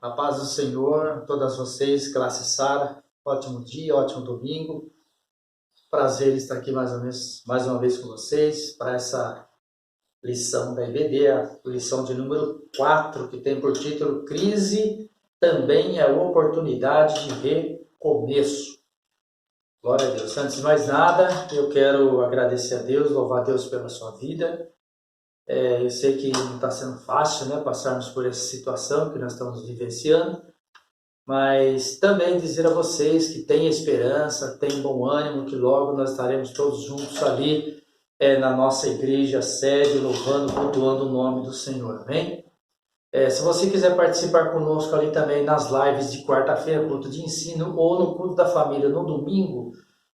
A paz do Senhor, todas vocês, classe Sara, ótimo dia, ótimo domingo. Prazer estar aqui mais uma vez com vocês para essa lição da IBD, a lição de número 4, que tem por título Crise também é oportunidade de recomeço. Glória a Deus. Antes de mais nada, eu quero agradecer a Deus, louvar a Deus pela sua vida. Eu sei que não está sendo fácil, né, passarmos por essa situação que nós estamos vivenciando, mas também dizer a vocês que tem esperança, tem bom ânimo, que logo nós estaremos todos juntos ali na nossa igreja sede, louvando, cultuando o nome do Senhor, amém? Se você quiser participar conosco ali também nas lives de quarta-feira, culto de ensino, ou no culto da família no domingo,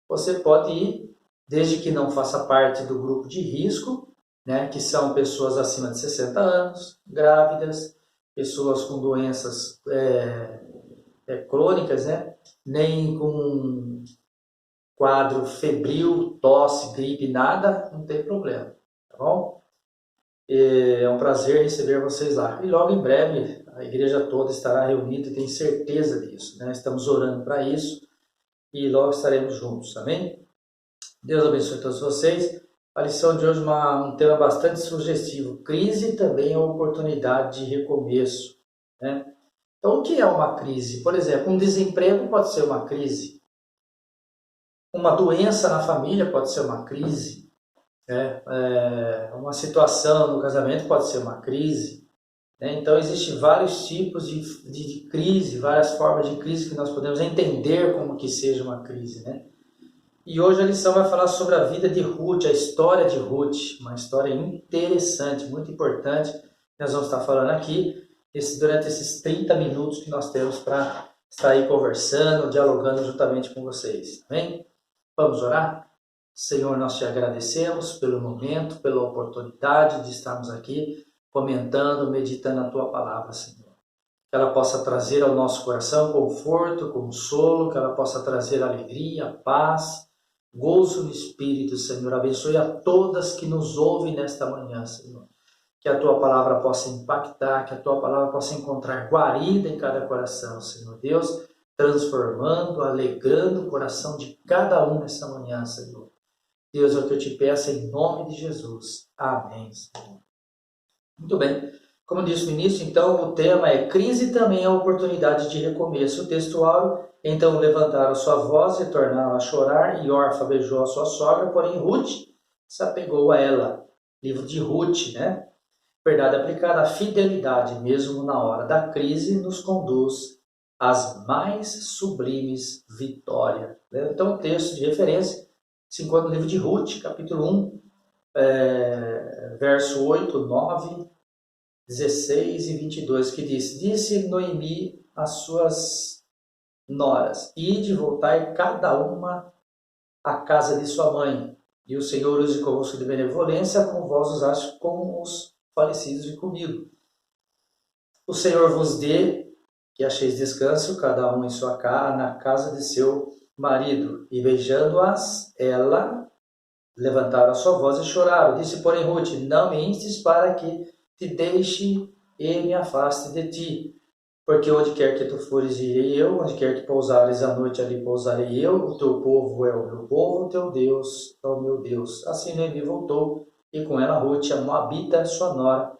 você pode ir, desde que não faça parte do grupo de risco, né, que são pessoas acima de 60 anos, grávidas, pessoas com doenças crônicas, né, nem com quadro febril, tosse, gripe, nada, não tem problema, tá bom? É um prazer receber vocês lá. E logo em breve a igreja toda estará reunida e tenho certeza disso, né? Estamos orando para isso e logo estaremos juntos, amém? Deus abençoe todos vocês. A lição de hoje é um tema bastante sugestivo. Crise também é uma oportunidade de recomeço, né? Então, o que é uma crise? Por exemplo, um desemprego pode ser uma crise. Uma doença na família pode ser uma crise. Uma situação no casamento pode ser uma crise. Né? Então, existem vários tipos de crise, várias formas de crise que nós podemos entender como que seja uma crise, né? E hoje a lição vai falar sobre a vida de Ruth, a história de Ruth, uma história interessante, muito importante, que nós vamos estar falando aqui, durante esses 30 minutos que nós temos para estar aí conversando, dialogando juntamente com vocês. Amém? Vamos orar? Senhor, nós te agradecemos pelo momento, pela oportunidade de estarmos aqui comentando, meditando a tua palavra, Senhor. Que ela possa trazer ao nosso coração conforto, consolo, que ela possa trazer alegria, paz, gozo no Espírito, Senhor. Abençoe a todas que nos ouvem nesta manhã, Senhor. Que a tua palavra possa impactar, que a tua palavra possa encontrar guarida em cada coração, Senhor Deus, transformando, alegrando o coração de cada um nessa manhã, Senhor. Deus, é o que eu te peço em nome de Jesus. Amém, Senhor. Muito bem. Como disse no início, então, o tema é crise também é oportunidade de recomeço. O textual, então, levantaram sua voz e tornaram a chorar, e Orfa beijou a sua sogra, porém Ruth se apegou a ela. Livro de Ruth, né? Verdade aplicada à fidelidade, mesmo na hora da crise, nos conduz às mais sublimes vitórias. Então, o texto de referência se encontra no livro de Ruth, capítulo 1, verso 8, 9, 16 e 22, que diz: Disse Noemi às suas noras: Ide, voltai cada uma à casa de sua mãe, e o Senhor use convosco de benevolência, como vós usaste com os falecidos e comigo. O Senhor vos dê que acheis descanso, cada um em sua casa, na casa de seu marido. E beijando-as, ela levantaram a sua voz e choraram. Disse, porém, Ruth: Não me instes para que te deixe e me afaste de ti. Porque onde quer que tu fores, irei eu, onde quer que pousares à noite, ali pousarei eu. O teu povo é o meu povo, o teu Deus é o meu Deus. Assim Noemi voltou, e com ela Ruth, a Moabita, sua nora,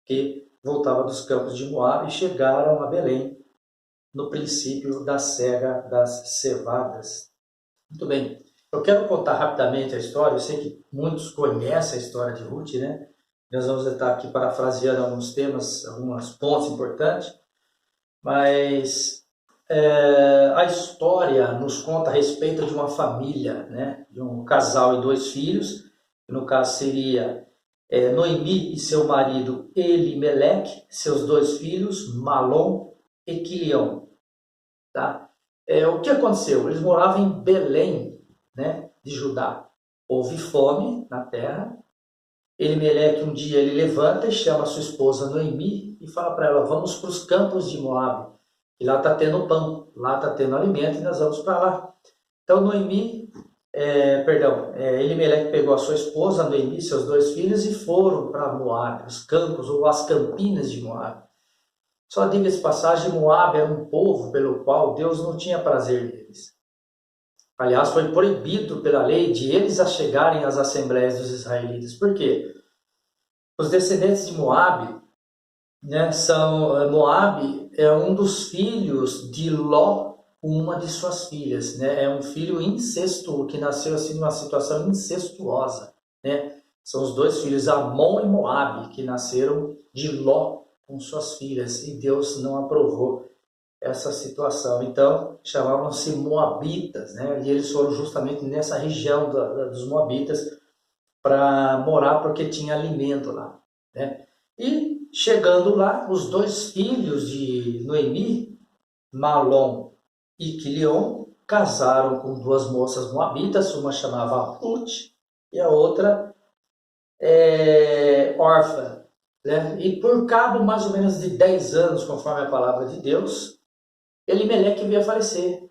que voltava dos campos de Moabe, e chegaram a Belém, no princípio da cega das cevadas. Muito bem. Eu quero contar rapidamente a história. Eu sei que muitos conhecem a história de Ruth, né? Nós vamos estar aqui parafraseando alguns temas, alguns pontos importantes, mas a história nos conta a respeito de uma família, né? De um casal e dois filhos, que no caso seria Noemi e seu marido Elimeleque, seus dois filhos, Malom e Quilion. Tá? O que aconteceu? Eles moravam em Belém, né, de Judá. Houve fome na terra. Elimeleque um dia ele levanta e chama a sua esposa Noemi e fala para ela: vamos para os campos de Moabe, e lá está tendo pão, lá está tendo alimento e nós vamos para lá. Então Elimeleque pegou a sua esposa Noemi e seus dois filhos e foram para Moabe, os campos ou as campinas de Moabe. Só diga essa passagem, Moabe era um povo pelo qual Deus não tinha prazer neles. Aliás, foi proibido pela lei de eles chegarem às assembleias dos israelitas. Por quê? Os descendentes de Moabe, né, Moabe é um dos filhos de Ló, uma de suas filhas, né? É um filho incestuoso, que nasceu assim numa situação incestuosa, né? São os dois filhos, Amon e Moabe, que nasceram de Ló com suas filhas, e Deus não aprovou essa situação. Então, chamavam-se Moabitas, né? E eles foram justamente nessa região dos Moabitas para morar, porque tinha alimento lá, né? E chegando lá, os dois filhos de Noemi, Malom e Quilion, casaram com duas moças moabitas, uma chamava Ruth e a outra Orfa, né? E por cabo mais ou menos de 10 anos, conforme a palavra de Deus, Elimeleque veio a falecer.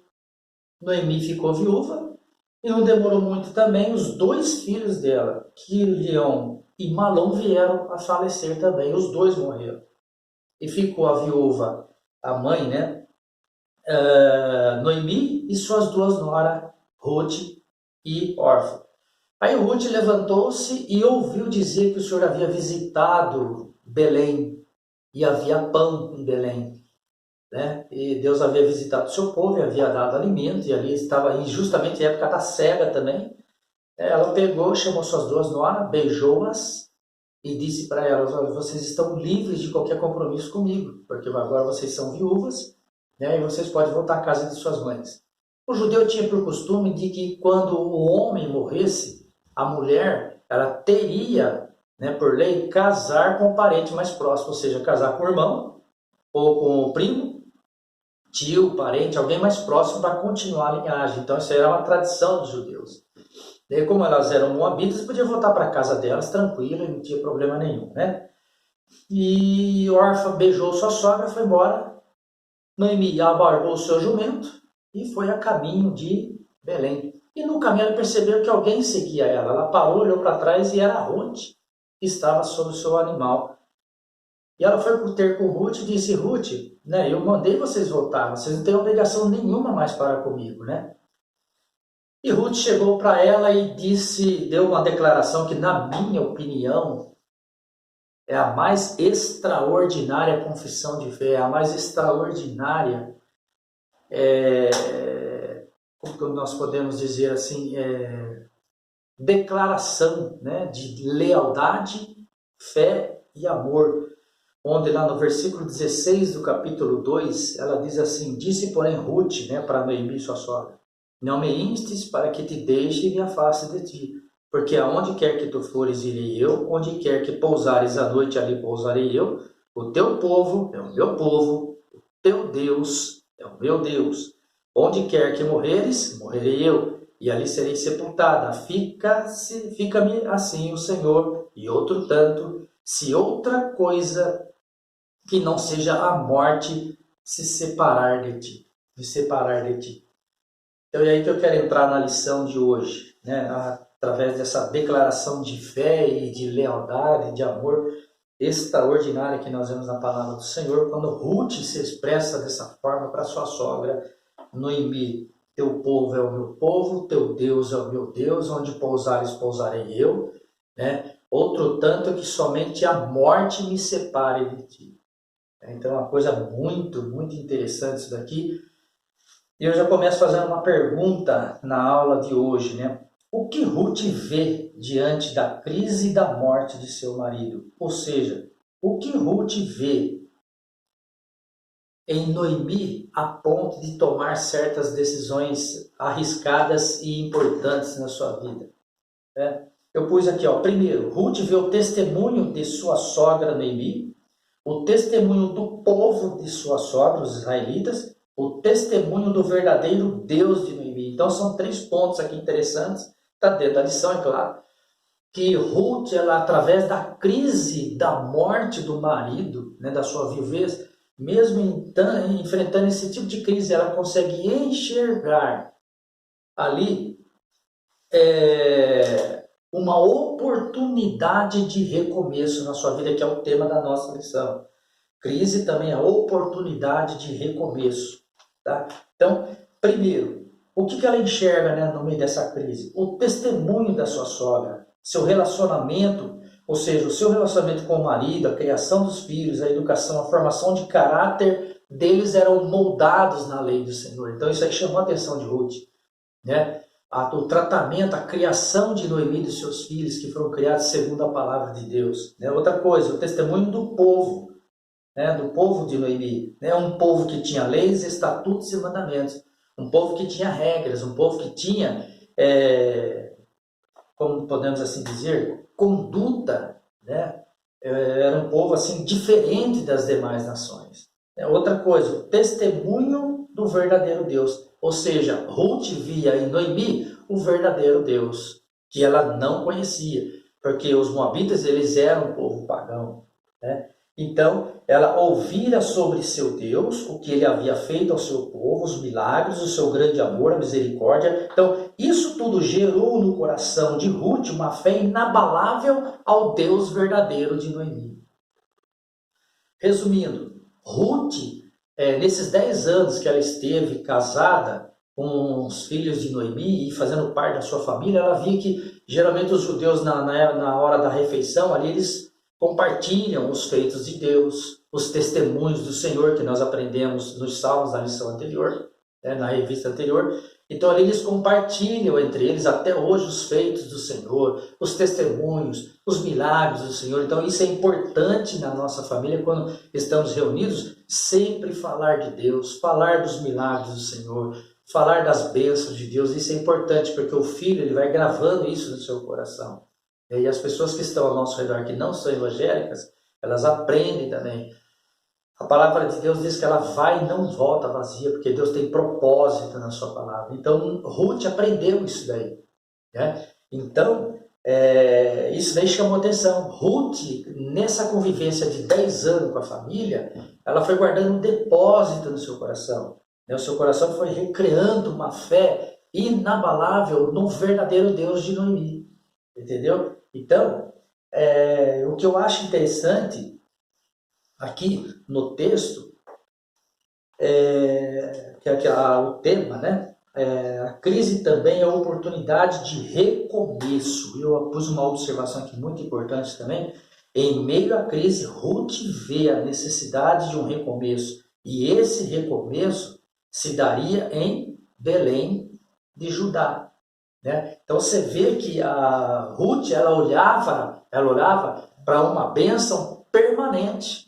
Noemi ficou viúva e não demorou muito também, os dois filhos dela, Quilion e Malom, vieram a falecer também, os dois morreram. E ficou a viúva, a mãe, né? Noemi e suas duas noras, Ruth e Orfa. Aí Ruth levantou-se e ouviu dizer que o Senhor havia visitado Belém e havia pão em Belém, né? E Deus havia visitado o seu povo e havia dado alimento, e ali estava justamente a época da cega também. Ela pegou, chamou suas duas noras, beijou-as e disse para elas: olha, vocês estão livres de qualquer compromisso comigo, porque agora vocês são viúvas, né? E vocês podem voltar à casa de suas mães. O judeu tinha por costume de que quando o homem morresse, a mulher ela teria, né, por lei, casar com o parente mais próximo, ou seja, casar com o irmão ou com o primo, tio, parente, alguém mais próximo para continuar a linhagem. Então isso era uma tradição dos judeus. E como elas eram moabitas, podia voltar para a casa delas tranquila e não tinha problema nenhum, né? E Orfa beijou sua sogra, foi embora. Noemi abarcou o seu jumento e foi a caminho de Belém. E no caminho ela percebeu que alguém seguia ela. Ela parou, olhou para trás e era Ruth, que estava sobre o seu animal. E ela foi ter com Ruth e disse: Ruth, né, eu mandei vocês voltar, vocês não têm obrigação nenhuma mais para comigo, né? E Ruth chegou para ela e deu uma declaração que, na minha opinião, é a mais extraordinária confissão de fé, a mais extraordinária, como nós podemos dizer assim, declaração, né, de lealdade, fé e amor. Onde lá no versículo 16 do capítulo 2, ela diz assim: disse porém Ruth, né, para Noemi, sua sogra: não me instes para que te deixe e me afaste de ti, porque aonde quer que tu fores, irei eu, onde quer que pousares à noite, ali pousarei eu. O teu povo é o meu povo, o teu Deus é o meu Deus. Onde quer que morreres, morrerei eu, e ali serei sepultada. Fica-me assim o Senhor, e outro tanto, se outra coisa que não seja a morte se separar de ti, me separar de ti. Então é aí que eu quero entrar na lição de hoje, né? Através dessa declaração de fé e de lealdade, de amor extraordinária que nós vemos na palavra do Senhor, quando Ruth se expressa dessa forma para sua sogra Noemi: teu povo é o meu povo, teu Deus é o meu Deus, onde pousares, pousarei eu, né? Outro tanto que somente a morte me separe de ti. Então é uma coisa muito, muito interessante isso daqui. E eu já começo fazendo uma pergunta na aula de hoje, né? O que Ruth vê diante da crise e da morte de seu marido? Ou seja, o que Ruth vê em Noemi a ponto de tomar certas decisões arriscadas e importantes na sua vida? Eu pus aqui, primeiro, Ruth vê o testemunho de sua sogra Noemi, o testemunho do povo de sua sogra, os israelitas, o testemunho do verdadeiro Deus de Noemi. Então são 3 pontos aqui interessantes, está dentro da lição, é claro, que Ruth, ela, através da crise da morte do marido, né, da sua viuvez, mesmo enfrentando esse tipo de crise, ela consegue enxergar ali uma oportunidade de recomeço na sua vida, que é o tema da nossa lição. Crise também é oportunidade de recomeço. Tá? Então, primeiro, o que ela enxerga, né, no meio dessa crise? O testemunho da sua sogra, seu relacionamento, ou seja, o seu relacionamento com o marido, a criação dos filhos, a educação, a formação de caráter deles eram moldados na lei do Senhor. Então isso aí chamou a atenção de Ruth, né? O tratamento, a criação de Noemi e dos seus filhos, que foram criados segundo a palavra de Deus. Né? Outra coisa, o testemunho do povo, né? Do povo de Noemi. Né? Um povo que tinha leis, estatutos e mandamentos. Um povo que tinha regras, um povo que tinha, como podemos assim dizer, conduta. Né? Era um povo assim diferente das demais nações. Outra coisa, o testemunho do verdadeiro Deus. Ou seja, Ruth via em Noemi o verdadeiro Deus, que ela não conhecia, porque os moabitas eles eram um povo pagão. Né? Então, ela ouvira sobre seu Deus, o que ele havia feito ao seu povo, os milagres, o seu grande amor, a misericórdia. Então, isso tudo gerou no coração de Ruth uma fé inabalável ao Deus verdadeiro de Noemi. Resumindo, Ruth, nesses 10 anos que ela esteve casada com os filhos de Noemi e fazendo parte da sua família, ela via que geralmente os judeus na hora da refeição, ali eles compartilham os feitos de Deus, os testemunhos do Senhor que nós aprendemos nos Salmos na lição anterior, na revista anterior. Então ali eles compartilham entre eles até hoje os feitos do Senhor, os testemunhos, os milagres do Senhor. Então isso é importante na nossa família quando estamos reunidos, sempre falar de Deus, falar dos milagres do Senhor, falar das bênçãos de Deus. Isso é importante porque o filho ele vai gravando isso no seu coração. E as pessoas que estão ao nosso redor que não são evangélicas, elas aprendem também. A palavra de Deus diz que ela vai e não volta vazia, porque Deus tem propósito na sua palavra. Então, Ruth aprendeu isso daí. Né? Então, isso daí chamou atenção. Ruth, nessa convivência de 10 anos com a família, ela foi guardando um depósito no seu coração. Né? O seu coração foi recreando uma fé inabalável no verdadeiro Deus de Noemi. Entendeu? Então, o que eu acho interessante aqui no texto, que é o tema, né? A crise também é oportunidade de recomeço. Eu pus uma observação aqui muito importante também. Em meio à crise, Ruth vê a necessidade de um recomeço. E esse recomeço se daria em Belém de Judá. Né? Então você vê que a Ruth ela olhava para uma bênção permanente.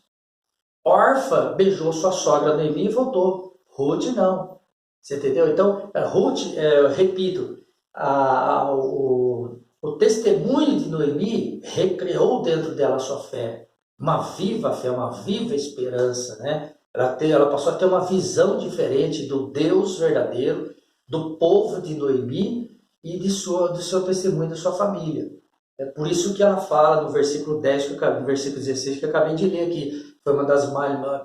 Orfa beijou sua sogra Noemi e voltou. Ruth não. Você entendeu? Então, Ruth, repito, o testemunho de Noemi recriou dentro dela a sua fé. Uma viva fé, uma viva esperança. Né? Ela passou a ter uma visão diferente do Deus verdadeiro, do povo de Noemi e do seu testemunho da sua família. É por isso que ela fala no versículo 10, no versículo 16, que eu acabei de ler aqui. Foi uma das,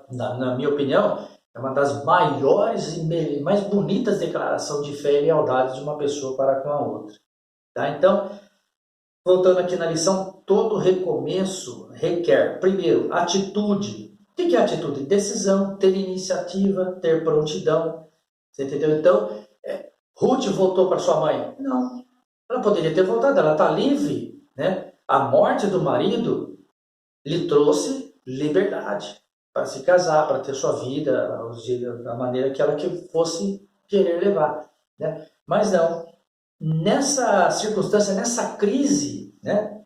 na minha opinião, é uma das maiores e mais bonitas declarações de fé e lealdade de uma pessoa para com a outra. Tá? Então, voltando aqui na lição, todo recomeço requer, primeiro, atitude. O que é atitude? Decisão, ter iniciativa, ter prontidão. Você entendeu? Então, Ruth voltou para sua mãe? Não. Ela poderia ter voltado, ela está livre. Né? A morte do marido lhe trouxe liberdade para se casar, para ter sua vida da maneira que ela fosse querer levar. Né? Mas não. Nessa circunstância, nessa crise, né?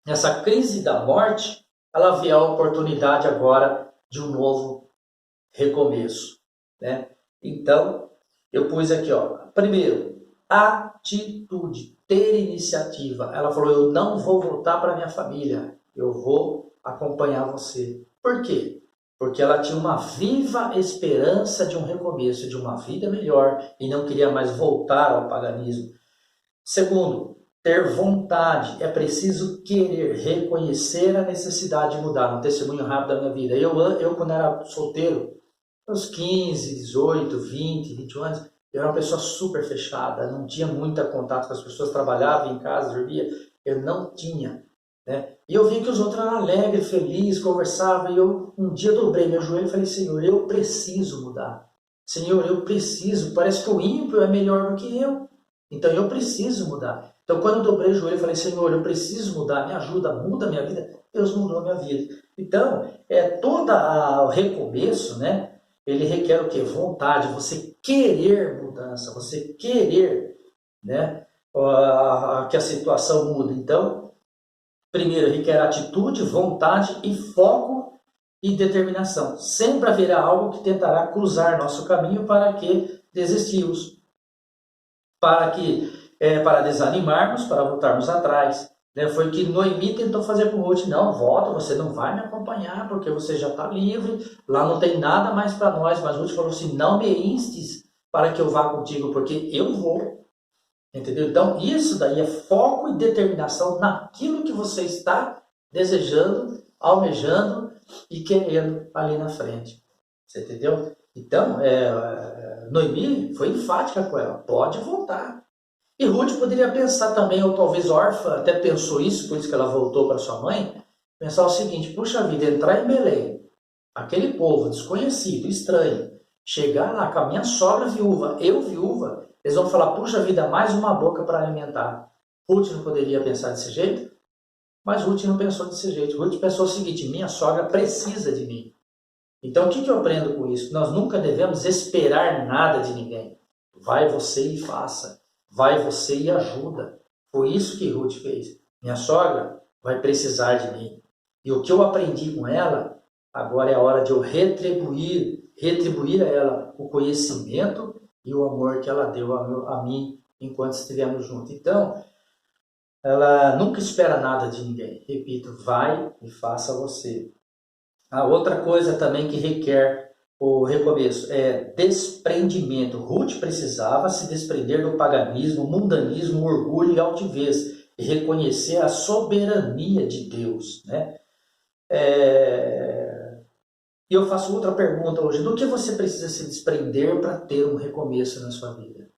Nessa crise da morte, ela vê a oportunidade agora de um novo recomeço. Né? Então, eu pus aqui, primeiro, atitude, ter iniciativa. Ela falou, eu não vou voltar para minha família, eu vou acompanhar você. Por quê? Porque ela tinha uma viva esperança de um recomeço, de uma vida melhor e não queria mais voltar ao paganismo. Segundo, ter vontade. É preciso querer, reconhecer a necessidade de mudar. Um testemunho rápido da minha vida. Eu quando era solteiro, aos 15, 18, 20, 21 anos, eu era uma pessoa super fechada, não tinha muito contato com as pessoas, trabalhava em casa, dormia. Eu não tinha né? E eu vi que os outros eram alegres, felizes, conversavam, e eu um dia dobrei meu joelho e falei, Senhor, eu preciso mudar. Senhor, eu preciso, parece que o ímpio é melhor do que eu, então eu preciso mudar. Então quando eu dobrei o joelho, eu falei, Senhor, eu preciso mudar, me ajuda, muda a minha vida. Deus mudou a minha vida. Então, todo o recomeço, né? Ele requer o quê? Vontade, você querer mudança, você querer, né? Que a situação muda. Então, primeiro, requer atitude, vontade e foco e determinação. Sempre haverá algo que tentará cruzar nosso caminho para que desistimos, para desanimarmos, para voltarmos atrás. Né? Foi o que Noemi tentou fazer com Ruth. Não, volta, você não vai me acompanhar, porque você já está livre, lá não tem nada mais para nós. Mas Ruth falou assim, não me instes para que eu vá contigo, porque eu vou. Entendeu? Então, isso daí é foco e determinação naquilo que você está desejando, almejando e querendo ali na frente. Você entendeu? Então, Noemi foi enfática com ela. Pode voltar. E Ruth poderia pensar também, ou talvez Orfa até pensou isso, por isso que ela voltou para sua mãe, pensar o seguinte, puxa vida, entrar em Belém, aquele povo desconhecido, estranho, chegar lá com a minha sogra viúva, eu viúva, eles vão falar, puxa vida, mais uma boca para alimentar. Ruth não poderia pensar desse jeito? Mas Ruth não pensou desse jeito. Ruth pensou o seguinte, minha sogra precisa de mim. Então o que eu aprendo com isso? Nós nunca devemos esperar nada de ninguém. Vai você e faça. Vai você e ajuda. Foi isso que Ruth fez. Minha sogra vai precisar de mim. E o que eu aprendi com ela, agora é a hora de eu retribuir a ela o conhecimento e o amor que ela deu a mim enquanto estivemos juntos. Então, ela nunca espera nada de ninguém. Repito, vai e faça você. A outra coisa também que requer o recomeço é desprendimento. Ruth precisava se desprender do paganismo, mundanismo, orgulho e altivez e reconhecer a soberania de Deus, né? E eu faço outra pergunta hoje. Do que você precisa se desprender para ter um recomeço na sua vida?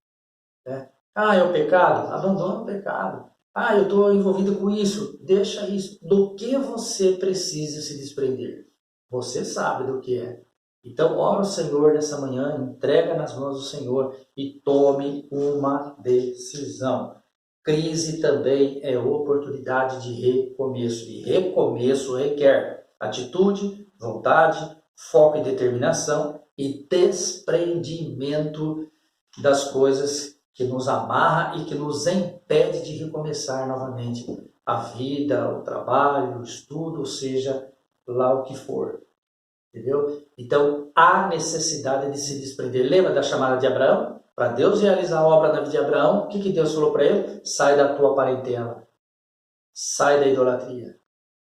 É o pecado? Abandona o pecado. Eu estou envolvido com isso. Deixa isso. Do que você precisa se desprender? Você sabe do que é. Então, ora ao Senhor nessa manhã, entrega nas mãos do Senhor e tome uma decisão. Crise também é oportunidade de recomeço. E recomeço requer atitude, vontade, foco e determinação e desprendimento das coisas que nos amarra e que nos impede de recomeçar novamente a vida, o trabalho, o estudo, ou seja, lá o que for. Entendeu? Então, há necessidade de se desprender. Lembra da chamada de Abraão? Para Deus realizar a obra na vida de Abraão, o que Deus falou para ele? Sai da tua parentela. Sai da idolatria.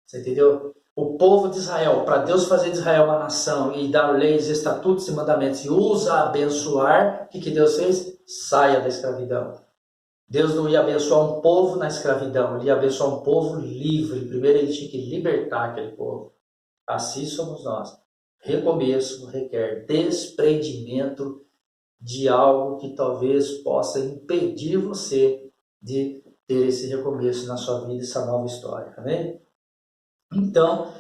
Você entendeu? O povo de Israel, para Deus fazer de Israel uma nação e dar leis, estatutos e mandamentos e usa abençoar, o que Deus fez? Saia da escravidão. Deus não ia abençoar um povo na escravidão, ele ia abençoar um povo livre. Primeiro ele tinha que libertar aquele povo. Assim somos nós. Recomeço requer desprendimento de algo que talvez possa impedir você de ter esse recomeço na sua vida, essa nova história. Né? Então,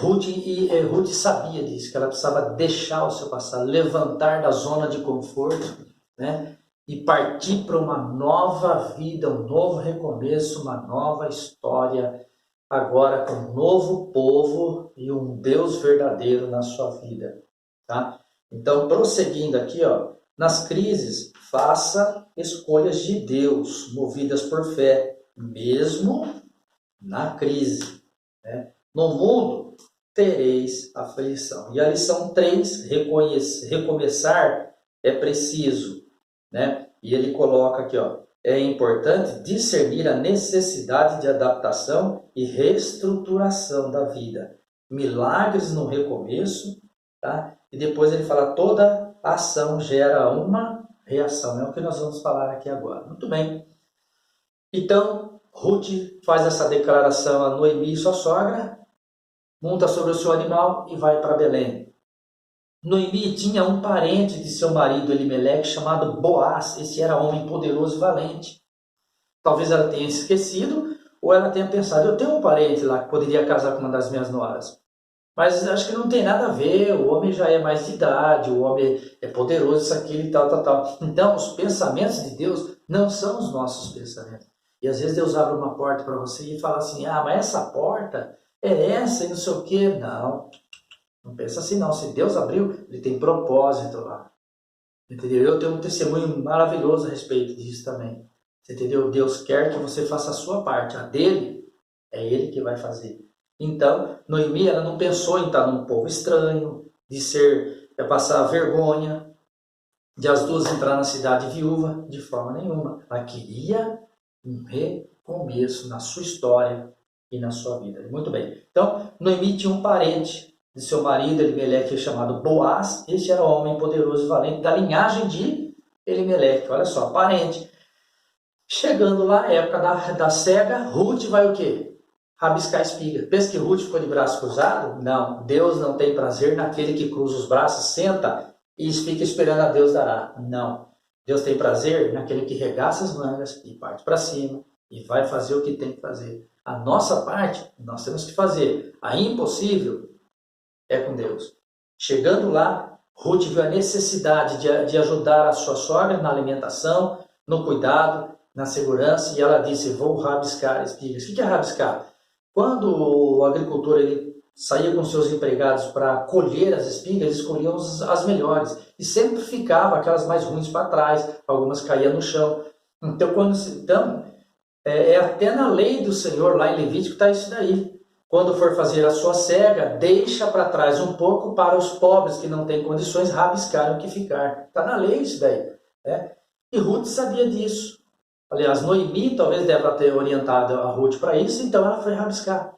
Ruth sabia disso, que ela precisava deixar o seu passado, levantar da zona de conforto, né? E partir para uma nova vida, um novo recomeço, uma nova história, agora com um novo povo e um Deus verdadeiro na sua vida. Tá? Então, prosseguindo aqui, nas crises, faça escolhas de Deus, movidas por fé, mesmo na crise. Né? No mundo tereis aflição. E a lição 3, recomeçar é preciso. Né? E ele coloca aqui, é importante discernir a necessidade de adaptação e reestruturação da vida. Milagres no recomeço, tá? E depois ele fala, toda ação gera uma reação. É o que nós vamos falar aqui agora. Muito bem. Então, Ruth faz essa declaração a Noemi, sua sogra, monta sobre o seu animal e vai para Belém. Noemi tinha um parente de seu marido Elimeleque chamado Boaz. Esse era homem poderoso e valente. Talvez ela tenha esquecido, ou ela tenha pensado, eu tenho um parente lá que poderia casar com uma das minhas noras. Mas acho que não tem nada a ver, o homem já é mais de idade, o homem é poderoso, isso, aquilo e tal, tal, tal. Então, os pensamentos de Deus não são os nossos pensamentos. E às vezes Deus abre uma porta para você e fala assim, ah, mas essa porta é essa e não sei o quê. Não, não pensa assim não. Se Deus abriu, ele tem propósito lá. Entendeu? Eu tenho um testemunho maravilhoso a respeito disso também. Entendeu? Deus quer que você faça a sua parte. A dele, é ele que vai fazer. Então, Noemi, ela não pensou em estar num povo estranho, de passar vergonha, de as duas entrar na cidade viúva, de forma nenhuma. Ela queria um recomeço na sua história e na sua vida. Muito bem. Então, Noemi tinha um parente de seu marido, Elimeleque, chamado Boaz. Este era um homem poderoso e valente, da linhagem de Elimeleque. Olha só, parente. Chegando lá, a época da cega, Ruth vai o quê? Rabiscar espiga. Pensa que Ruth ficou de braço cruzado? Não. Deus não tem prazer naquele que cruza os braços, senta e fica esperando a Deus dará. Não. Deus tem prazer naquele que regaça as mangas e parte para cima e vai fazer o que tem que fazer. A nossa parte, nós temos que fazer. A impossível é com Deus. Chegando lá, Ruth viu a necessidade de ajudar a sua sogra na alimentação, no cuidado, na segurança, e ela disse, vou rabiscar espigas. O que é rabiscar? Quando o agricultor ele saía com seus empregados para colher as espigas, eles escolhiam as melhores. E sempre ficava aquelas mais ruins para trás, algumas caíam no chão. Então, é até na lei do Senhor, lá em Levítico, está isso daí. Quando for fazer a sua cega, deixa para trás um pouco para os pobres que não têm condições rabiscarem o que ficar. Está na lei isso daí. Né? E Ruth sabia disso. Aliás, Noemi talvez deva ter orientado a Ruth para isso, então ela foi rabiscar.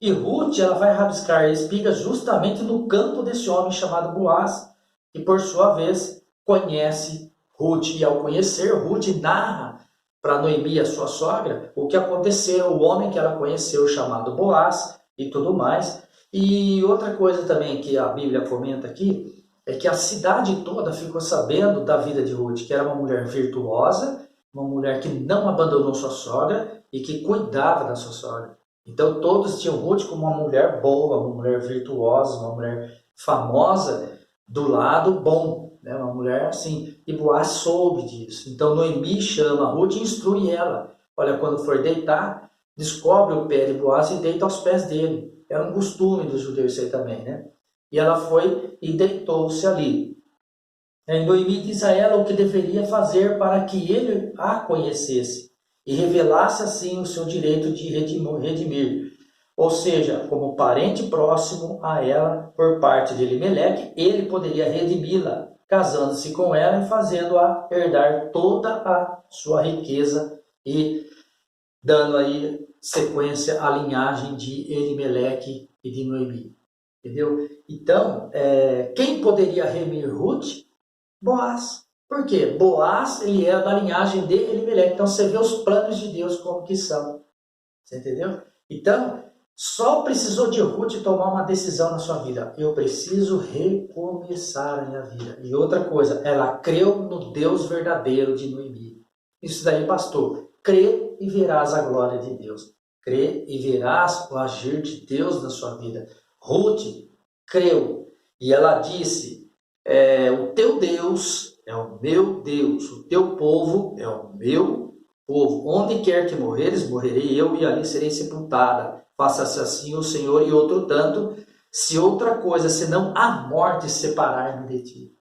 E Ruth, ela vai rabiscar espigas justamente no campo desse homem chamado Boaz, que por sua vez conhece Ruth. E ao conhecer, Ruth narra para Noemi, a sua sogra, o que aconteceu, o homem que ela conheceu chamado Boaz e tudo mais. E outra coisa também que a Bíblia comenta aqui, é que a cidade toda ficou sabendo da vida de Ruth, que era uma mulher virtuosa, uma mulher que não abandonou sua sogra e que cuidava da sua sogra. Então todos tinham Ruth como uma mulher boa, uma mulher virtuosa, uma mulher famosa do lado bom, né? Uma mulher assim. E Boaz soube disso. Então Noemi chama Ruth e instrui ela. Olha, quando for deitar, descobre o pé de Boaz e deita aos pés dele. Era um costume dos judeus isso aí também, né? E ela foi e deitou-se ali. E Noemi diz a ela o que deveria fazer para que ele a conhecesse e revelasse assim o seu direito de redimir. Ou seja, como parente próximo a ela por parte de Elimeleque, ele poderia redimi-la, casando-se com ela e fazendo-a herdar toda a sua riqueza e dando aí sequência à linhagem de Elimeleque e de Noemi. Entendeu? Então, quem poderia remir Ruth? Boaz. Por quê? Boaz, ele era da linhagem de Elimeleque. Então, você vê os planos de Deus como que são. Você entendeu? Então, só precisou de Ruth tomar uma decisão na sua vida. Eu preciso recomeçar a minha vida. E outra coisa, ela creu no Deus verdadeiro de Noemi. Isso daí, pastor. Crê e verás a glória de Deus. Crê e verás o agir de Deus na sua vida. Ruth creu. E ela disse, o teu Deus é o meu Deus. O teu povo é o meu povo. Onde quer que morreres, morrerei eu e ali serei sepultada. Faça-se assim o Senhor e outro tanto, se outra coisa senão a morte separar-me de ti.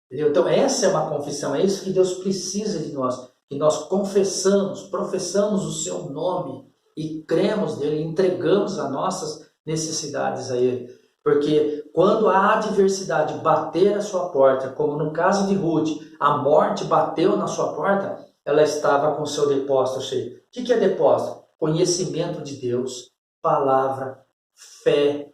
Entendeu? Então essa é uma confissão, é isso que Deus precisa de nós, que nós confessamos, professamos o seu nome e cremos nele, entregamos as nossas necessidades a ele. Porque quando a adversidade bater à sua porta, como no caso de Ruth, a morte bateu na sua porta, ela estava com seu depósito cheio. O que é depósito? Conhecimento de Deus, palavra, fé.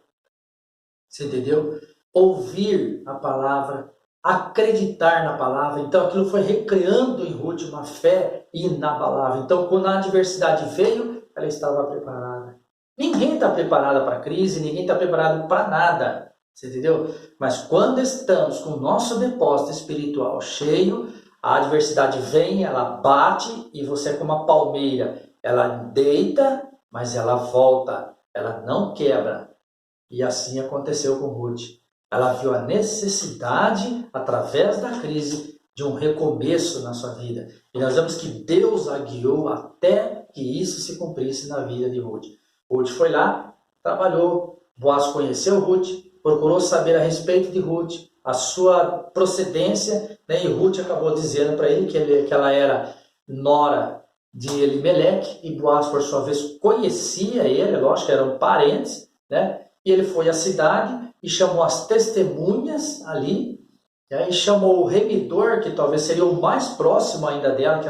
Você entendeu? Ouvir a palavra, acreditar na palavra. Então aquilo foi recriando em Ruth uma fé inabalável. Então quando a adversidade veio, ela estava preparada. Ninguém está preparado para a crise, ninguém está preparado para nada. Você entendeu? Mas quando estamos com o nosso depósito espiritual cheio, a adversidade vem, ela bate e você é como uma palmeira. Ela deita, mas ela volta, ela não quebra. E assim aconteceu com Ruth. Ela viu a necessidade, através da crise, de um recomeço na sua vida. E nós vemos que Deus a guiou até que isso se cumprisse na vida de Ruth. Ruth foi lá, trabalhou, Boaz conheceu Ruth, procurou saber a respeito de Ruth, a sua procedência, né? E Ruth acabou dizendo para ele que ela era nora de Elimeleque, e Boaz, por sua vez, conhecia ele, lógico que eram parentes, né? E ele foi à cidade e chamou as testemunhas ali, né? E chamou o remidor, que talvez seria o mais próximo ainda dela, que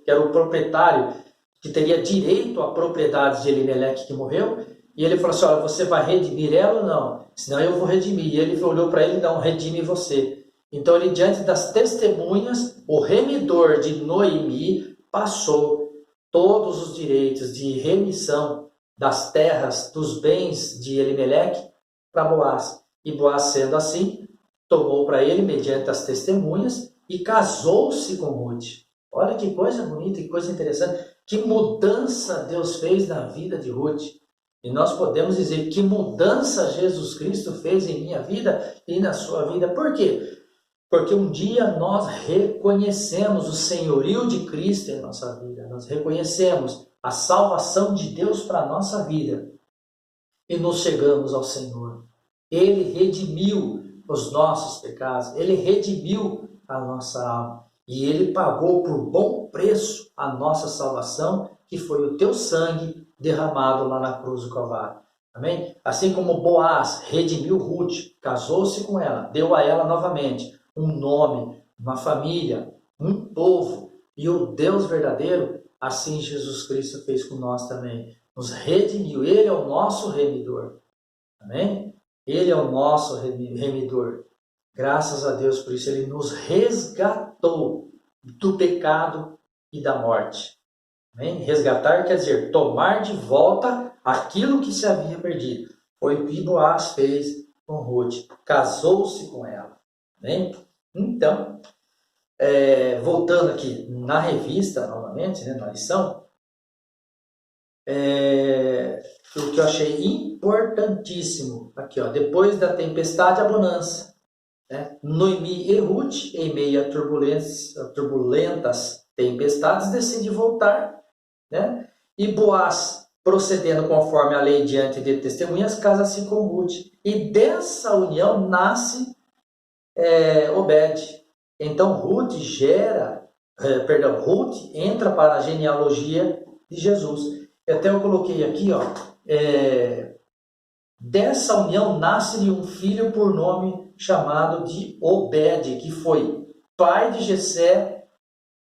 era o proprietário, que teria direito à propriedade de Elimeleque que morreu. E ele falou assim: olha, você vai redimir ela ou não? Senão eu vou redimir. E ele olhou para ele: não, redime você. Então ele, diante das testemunhas, o remidor de Noemi passou todos os direitos de remissão das terras, dos bens de Elimeleque para Boaz. E Boaz, sendo assim, tomou para ele, mediante as testemunhas, e casou-se com Ruth. Olha que coisa bonita, que coisa interessante. Que mudança Deus fez na vida de Ruth. E nós podemos dizer que mudança Jesus Cristo fez em minha vida e na sua vida. Por quê? Porque um dia nós reconhecemos o senhorio de Cristo em nossa vida. Nós reconhecemos a salvação de Deus para a nossa vida. E nos chegamos ao Senhor. Ele redimiu os nossos pecados. Ele redimiu a nossa alma. E Ele pagou por bom preço a nossa salvação, que foi o teu sangue derramado lá na cruz do Calvário. Amém? Assim como Boaz redimiu Ruth, casou-se com ela, deu a ela novamente um nome, uma família, um povo e o Deus verdadeiro, assim Jesus Cristo fez com nós também. Nos redimiu. Ele é o nosso remidor. Amém? Ele é o nosso remidor. Graças a Deus por isso. Ele nos resgatou do pecado e da morte. Amém? Resgatar quer dizer tomar de volta aquilo que se havia perdido. Foi o que Boaz fez com Ruth. Casou-se com ela. Amém? Então, voltando aqui na revista, novamente, né, na lição, o que eu achei importantíssimo, aqui, ó, depois da tempestade, a bonança. Né? Noemi e Ruth, em meio a turbulentas tempestades, decidem voltar. Né? E Boaz, procedendo conforme a lei diante de testemunhas, casa-se com Ruth. E dessa união nasce Obed. Então Ruth Ruth entra para a genealogia de Jesus. Até eu coloquei aqui, ó, dessa união nasce-lhe um filho por nome chamado de Obed, que foi pai de Jessé,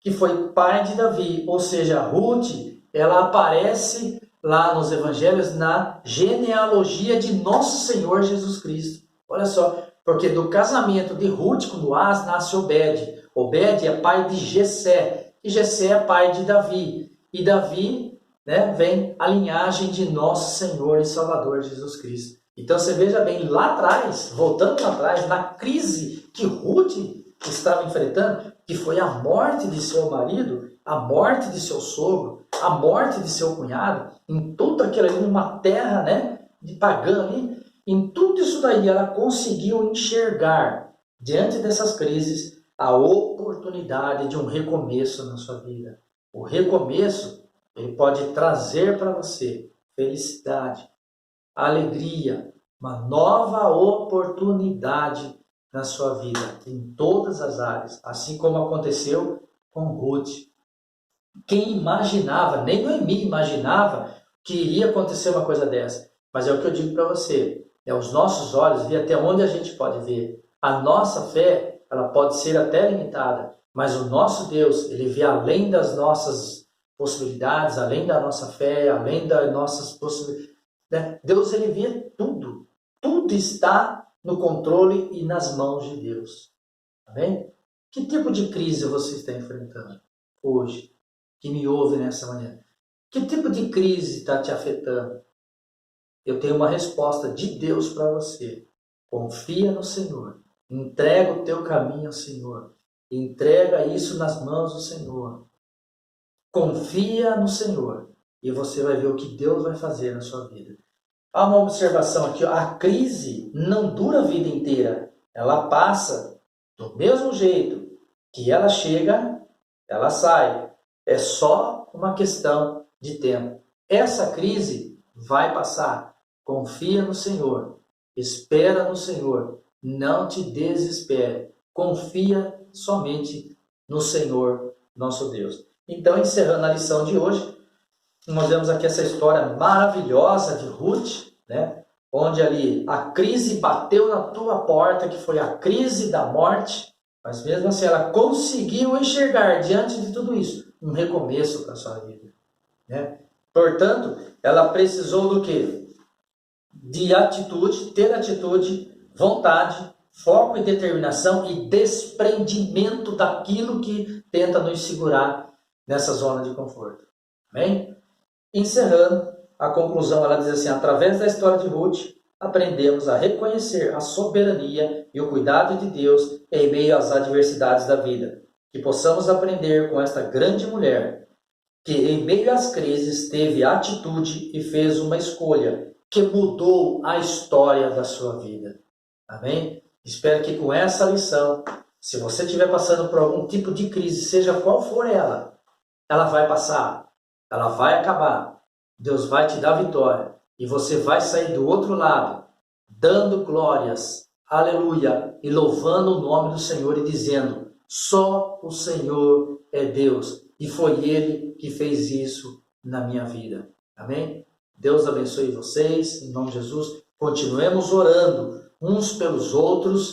que foi pai de Davi. Ou seja, Ruth, ela aparece lá nos evangelhos na genealogia de nosso Senhor Jesus Cristo. Olha só, porque do casamento de Ruth com Boaz nasce Obed. Obed é pai de Jessé, e Jessé é pai de Davi. E Davi, né, vem a linhagem de nosso Senhor e Salvador Jesus Cristo. Então você veja bem, lá atrás, voltando lá atrás, na crise que Ruth estava enfrentando, que foi a morte de seu marido, a morte de seu sogro, a morte de seu cunhado, em tudo aquilo ali, numa terra, né, de pagã ali, em tudo isso daí ela conseguiu enxergar, diante dessas crises, a oportunidade de um recomeço na sua vida. O recomeço, ele pode trazer para você felicidade, alegria, uma nova oportunidade na sua vida, em todas as áreas, assim como aconteceu com Ruth. Quem imaginava, nem Noemi imaginava que iria acontecer uma coisa dessa. Mas é o que eu digo para você, os nossos olhos veem até onde a gente pode ver. A nossa fé, ela pode ser até limitada, mas o nosso Deus, ele vê além das nossas possibilidades, além da nossa fé, além das nossas possibilidades. Né? Deus, ele vê tudo. Tudo está no controle e nas mãos de Deus. Amém? Que tipo de crise você está enfrentando hoje, que me ouve nessa manhã? Que tipo de crise está te afetando? Eu tenho uma resposta de Deus para você. Confia no Senhor. Entrega o teu caminho ao Senhor. Entrega isso nas mãos do Senhor. Confia no Senhor. e você vai ver o que Deus vai fazer na sua vida. Há uma observação aqui, a crise não dura a vida inteira. Ela passa do mesmo jeito que ela chega, ela sai. É só uma questão de tempo. Essa crise vai passar. Confia no Senhor. Espera no Senhor. Não te desespere. Confia somente no Senhor, nosso Deus. Então, encerrando a lição de hoje, nós vemos aqui essa história maravilhosa de Ruth, né? Onde ali a crise bateu na tua porta, que foi a crise da morte, mas mesmo assim ela conseguiu enxergar diante de tudo isso um recomeço para a sua vida, né? Portanto, ela precisou do quê? De atitude, ter atitude, vontade, foco e determinação e desprendimento daquilo que tenta nos segurar nessa zona de conforto. Amém? Encerrando, a conclusão, ela diz assim, através da história de Ruth, aprendemos a reconhecer a soberania e o cuidado de Deus em meio às adversidades da vida. Que possamos aprender com esta grande mulher, que em meio às crises teve atitude e fez uma escolha que mudou a história da sua vida. Amém? Espero que com essa lição, se você estiver passando por algum tipo de crise, seja qual for ela vai passar. Ela vai acabar, Deus vai te dar vitória e você vai sair do outro lado, dando glórias, aleluia, e louvando o nome do Senhor e dizendo, só o Senhor é Deus e foi Ele que fez isso na minha vida. Amém? Deus abençoe vocês, em nome de Jesus, continuemos orando uns pelos outros